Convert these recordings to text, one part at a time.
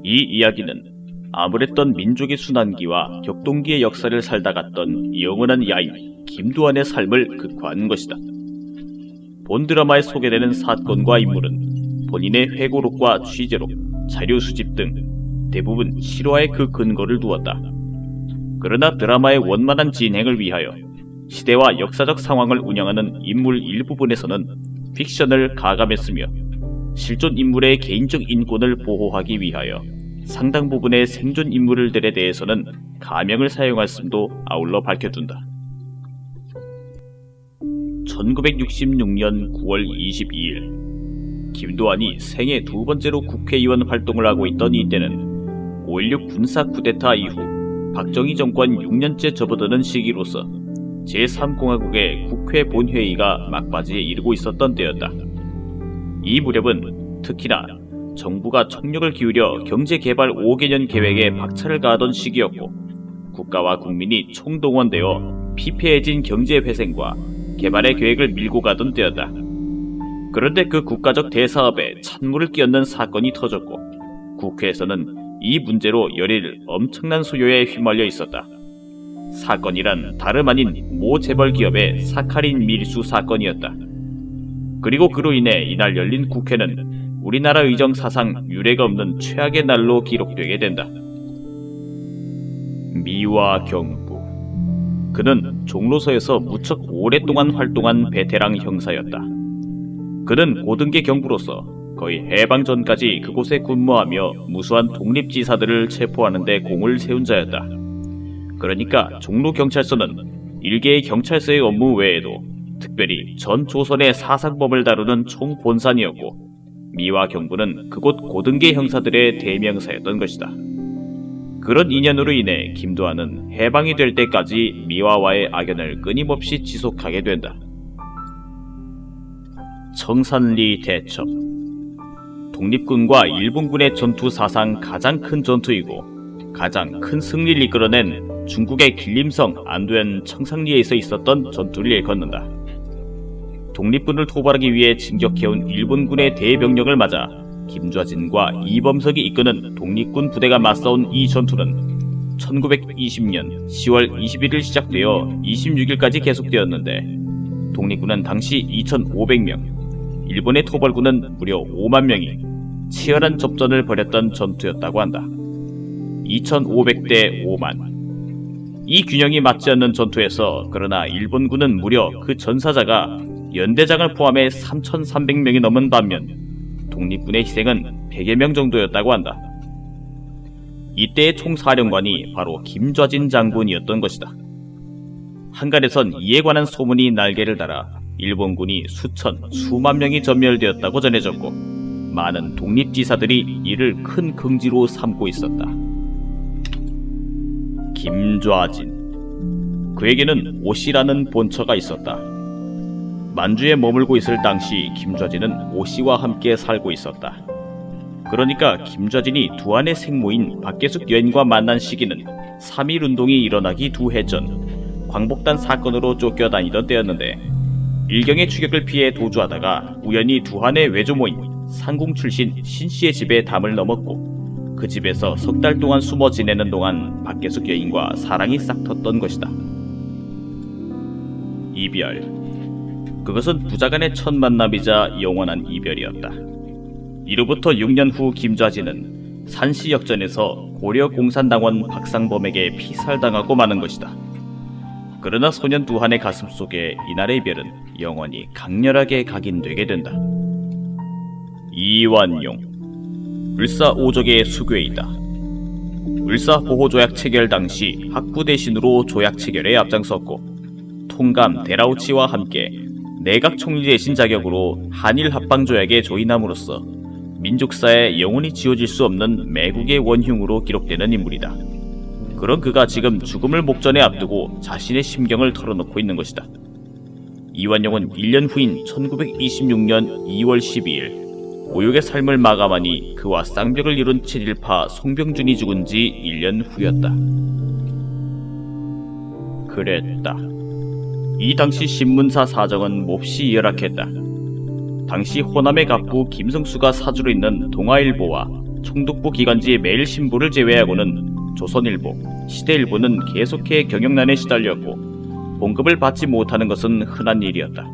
이 이야기는 아무랬던 민족의 순환기와 격동기의 역사를 살다 갔던 영원한 야인 김두한의 삶을 극화한 것이다. 본 드라마에 소개되는 사건과 인물은 본인의 회고록과 취재록, 자료 수집 등 대부분 실화에 그 근거를 두었다. 그러나 드라마의 원만한 진행을 위하여 시대와 역사적 상황을 운영하는 인물 일부분에서는 픽션을 가감했으며 실존 인물의 개인적 인권을 보호하기 위하여 상당 부분의 생존 인물들에 대해서는 가명을 사용했음도 아울러 밝혀둔다. 1966년 9월 22일 김두한이 생애 두 번째로 국회의원 활동을 하고 있던 이때는 5.16 군사 쿠데타 이후 박정희 정권 6년째 접어드는 시기로서 제3공화국의 국회 본회의가 막바지에 이르고 있었던 때였다. 이 무렵은 특히나 정부가 총력을 기울여 경제개발 5개년 계획에 박차를 가하던 시기였고 국가와 국민이 총동원되어 피폐해진 경제회생과 개발의 계획을 밀고 가던 때였다. 그런데 그 국가적 대사업에 찬물을 끼얹는 사건이 터졌고 국회에서는 이 문제로 열일 엄청난 소요에 휘말려 있었다. 사건이란 다름 아닌 모 재벌 기업의 사카린 밀수 사건이었다. 그리고 그로 인해 이날 열린 국회는 우리나라 의정 사상 유례가 없는 최악의 날로 기록되게 된다. 미화 경부. 그는 종로서에서 무척 오랫동안 활동한 베테랑 형사였다. 그는 고등계 경부로서 거의 해방 전까지 그곳에 근무하며 무수한 독립지사들을 체포하는 데 공을 세운 자였다. 그러니까 종로경찰서는 일개의 경찰서의 업무 외에도 특별히 전 조선의 사상범을 다루는 총본산이었고 미화 경부는 그곳 고등계 형사들의 대명사였던 것이다. 그런 인연으로 인해 김두한은 해방이 될 때까지 미화와의 악연을 끊임없이 지속하게 된다. 청산리 대첩. 독립군과 일본군의 전투 사상 가장 큰 전투이고 가장 큰 승리를 이끌어낸 중국의 길림성 안도현 청산리에서 있었던 전투를 일컫는다. 독립군을 토벌하기 위해 진격해온 일본군의 대병력을 맞아 김좌진과 이범석이 이끄는 독립군 부대가 맞서온 이 전투는 1920년 10월 21일 시작되어 26일까지 계속되었는데 독립군은 당시 2,500명, 일본의 토벌군은 무려 5만 명이 치열한 접전을 벌였던 전투였다고 한다. 2,500대 5만. 이 균형이 맞지 않는 전투에서 그러나 일본군은 무려 그 전사자가 연대장을 포함해 3,300명이 넘은 반면 독립군의 희생은 100여 명 정도였다고 한다. 이때의 총사령관이 바로 김좌진 장군이었던 것이다. 한간에선 이에 관한 소문이 날개를 달아 일본군이 수만 명이 전멸되었다고 전해졌고 많은 독립지사들이 이를 큰 긍지로 삼고 있었다. 김좌진. 그에게는 오씨라는 본처가 있었다. 만주에 머물고 있을 당시 김좌진은 오씨와 함께 살고 있었다. 그러니까 김좌진이 두한의 생모인 박계숙 여인과 만난 시기는 3.1운동이 일어나기 2해 전 광복단 사건으로 쫓겨다니던 때였는데 일경의 추격을 피해 도주하다가 우연히 두한의 외조모인 상궁 출신 신씨의 집에 담을 넘었고 그 집에서 석 달 동안 숨어 지내는 동안 박계숙 여인과 사랑이 싹텄던 것이다. 이별. 그것은 부자간의 첫 만남이자 영원한 이별이었다. 이로부터 6년 후 김좌진은 산시역전에서 고려공산당원 박상범에게 피살당하고 마는 것이다. 그러나 소년 두한의 가슴 속에 이날의 이별은 영원히 강렬하게 각인되게 된다. 이완용. 을사오적의 수괴이다. 을사보호조약 체결 당시 학부 대신으로 조약 체결에 앞장섰고 통감 데라우치와 함께 내각 총리 대신 자격으로 한일 합방조약에 조인함으로써 민족사에 영원히 지워질 수 없는 매국의 원흉으로 기록되는 인물이다. 그런 그가 지금 죽음을 목전에 앞두고 자신의 심경을 털어놓고 있는 것이다. 이완용은 1년 후인 1926년 2월 12일 모욕의 삶을 마감하니 그와 쌍벽을 이룬 친일파 송병준이 죽은 지 1년 후였다. 그랬다. 이 당시 신문사 사정은 몹시 열악했다. 당시 호남의 갑부 김성수가 사주로 있는 동아일보와 총독부 기관지 매일신보를 제외하고는 조선일보, 시대일보는 계속해 경영난에 시달렸고 봉급을 받지 못하는 것은 흔한 일이었다.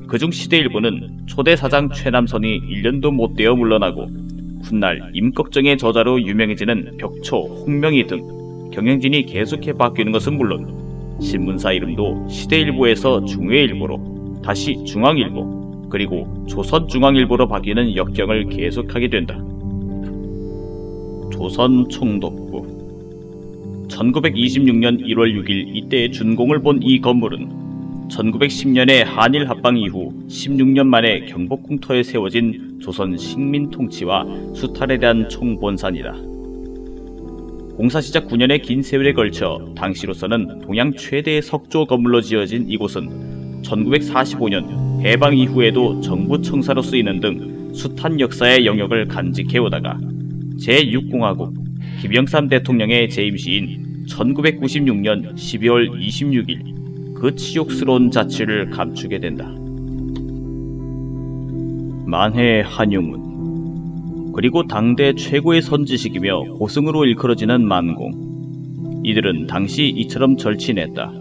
그중 시대일보는 초대 사장 최남선이 1년도 못 되어 물러나고 훗날 임꺽정의 저자로 유명해지는 벽초, 홍명희 등 경영진이 계속해 바뀌는 것은 물론 신문사 이름도 시대일보에서 중외일보로 다시 중앙일보 그리고 조선중앙일보로 바뀌는 역경을 계속하게 된다. 조선총독부 1926년 1월 6일 이때의 준공을 본 이 건물은 1910년의 한일 합방 이후 16년 만에 경복궁터에 세워진 조선 식민 통치와 수탈에 대한 총본산이다. 공사 시작 9년의 긴 세월에 걸쳐 당시로서는 동양 최대의 석조 건물로 지어진 이곳은 1945년 해방 이후에도 정부 청사로 쓰이는 등 숱한 역사의 영역을 간직해오다가 제6공화국 김영삼 대통령의 재임 시인 1996년 12월 26일 그 치욕스러운 자취를 감추게 된다. 만해 한용운 그리고 당대 최고의 선지식이며 고승으로 일컬어지는 만공. 이들은 당시 이처럼 절친했다.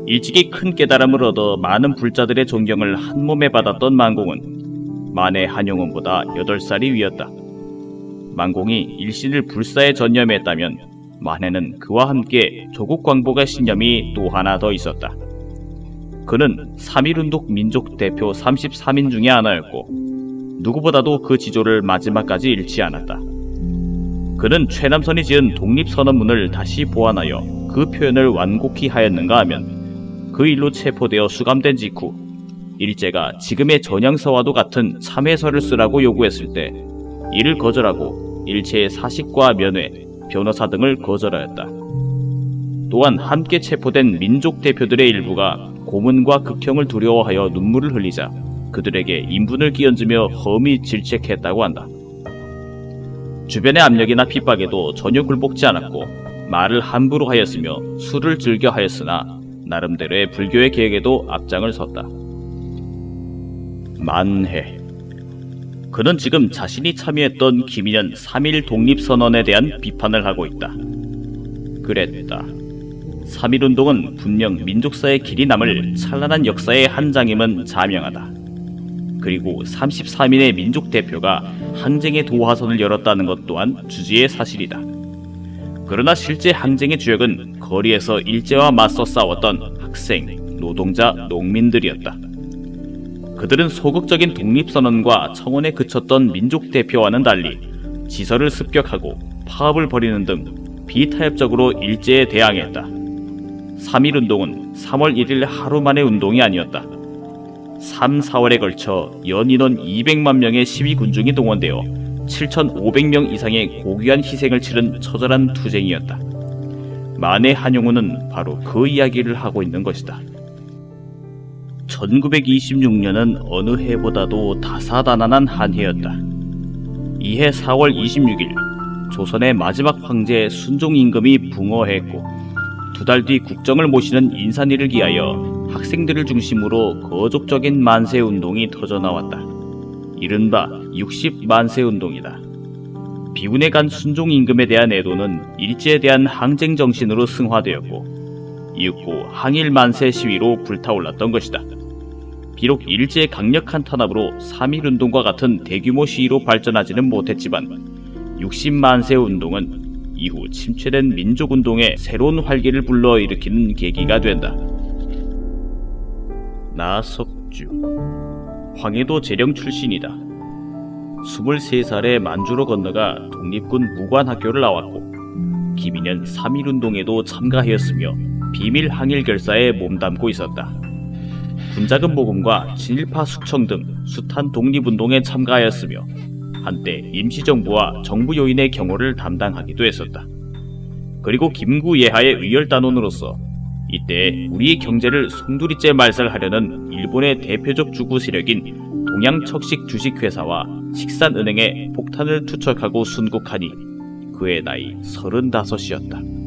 일찍이 큰 깨달음을 얻어 많은 불자들의 존경을 한몸에 받았던 만공은 만해 한용운보다 8살이 위였다. 만공이 일신을 불사에 전념했다면 만해는 그와 함께 조국광복의 신념이 또 하나 더 있었다. 그는 3.1운동 민족 대표 33인 중의 하나였고 누구보다도 그 지조를 마지막까지 잃지 않았다. 그는 최남선이 지은 독립선언문을 다시 보완하여 그 표현을 완곡히 하였는가 하면 그 일로 체포되어 수감된 직후 일제가 지금의 전향서와도 같은 참회서를 쓰라고 요구했을 때 이를 거절하고 일체의 사식과 면회, 변호사 등을 거절하였다. 또한 함께 체포된 민족 대표들의 일부가 고문과 극형을 두려워하여 눈물을 흘리자 그들에게 인분을 끼얹으며 험히 질책했다고 한다. 주변의 압력이나 핍박에도 전혀 굴복지 않았고 말을 함부로 하였으며 술을 즐겨 하였으나 나름대로의 불교의 계획에도 앞장을 섰다. 만해 그는 지금 자신이 참여했던 김인현 3.1 독립선언에 대한 비판을 하고 있다. 그랬다. 3.1운동은 분명 민족사의 길이 남을 찬란한 역사의 한 장임은 자명하다. 그리고 33인의 민족 대표가 항쟁의 도화선을 열었다는 것 또한 주지의 사실이다. 그러나 실제 항쟁의 주역은 거리에서 일제와 맞서 싸웠던 학생, 노동자, 농민들이었다. 그들은 소극적인 독립선언과 청원에 그쳤던 민족 대표와는 달리 지서를 습격하고 파업을 벌이는 등 비타협적으로 일제에 대항했다. 3.1운동은 3월 1일 하루 만의 운동이 아니었다. 3, 4월에 걸쳐 연인원 200만 명의 시위군중이 동원되어 7,500명 이상의 고귀한 희생을 치른 처절한 투쟁이었다. 만해 한용운은 바로 그 이야기를 하고 있는 것이다. 1926년은 어느 해보다도 다사다난한 한 해였다. 이해 4월 26일 조선의 마지막 황제 순종임금이 붕어했고 2달 뒤 국정을 모시는 인산일을 기하여 학생들을 중심으로 거족적인 만세운동이 터져나왔다. 이른바 60만세운동이다. 비운에 간 순종임금에 대한 애도는 일제에 대한 항쟁 정신으로 승화되었고 이윽고 항일만세 시위로 불타올랐던 것이다. 비록 일제의 강력한 탄압으로 3.1운동과 같은 대규모 시위로 발전하지는 못했지만 60만세 운동은 이후 침체된 민족운동에 새로운 활기를 불러일으키는 계기가 된다. 나석주 황해도 재령 출신이다. 23살에 만주로 건너가 독립군 무관학교를 나왔고 김인현 3.1운동에도 참가하였으며 비밀 항일 결사에 몸담고 있었다. 군자금 모금과 친일파 숙청 등 숱한 독립운동에 참가하였으며 한때 임시정부와 정부 요인의 경호를 담당하기도 했었다. 그리고 김구 예하의 의열단원으로서 이때 우리의 경제를 송두리째 말살하려는 일본의 대표적 주구 세력인 동양척식 주식회사와 식산은행에 폭탄을 투척하고 순국하니 그의 나이 35이었다.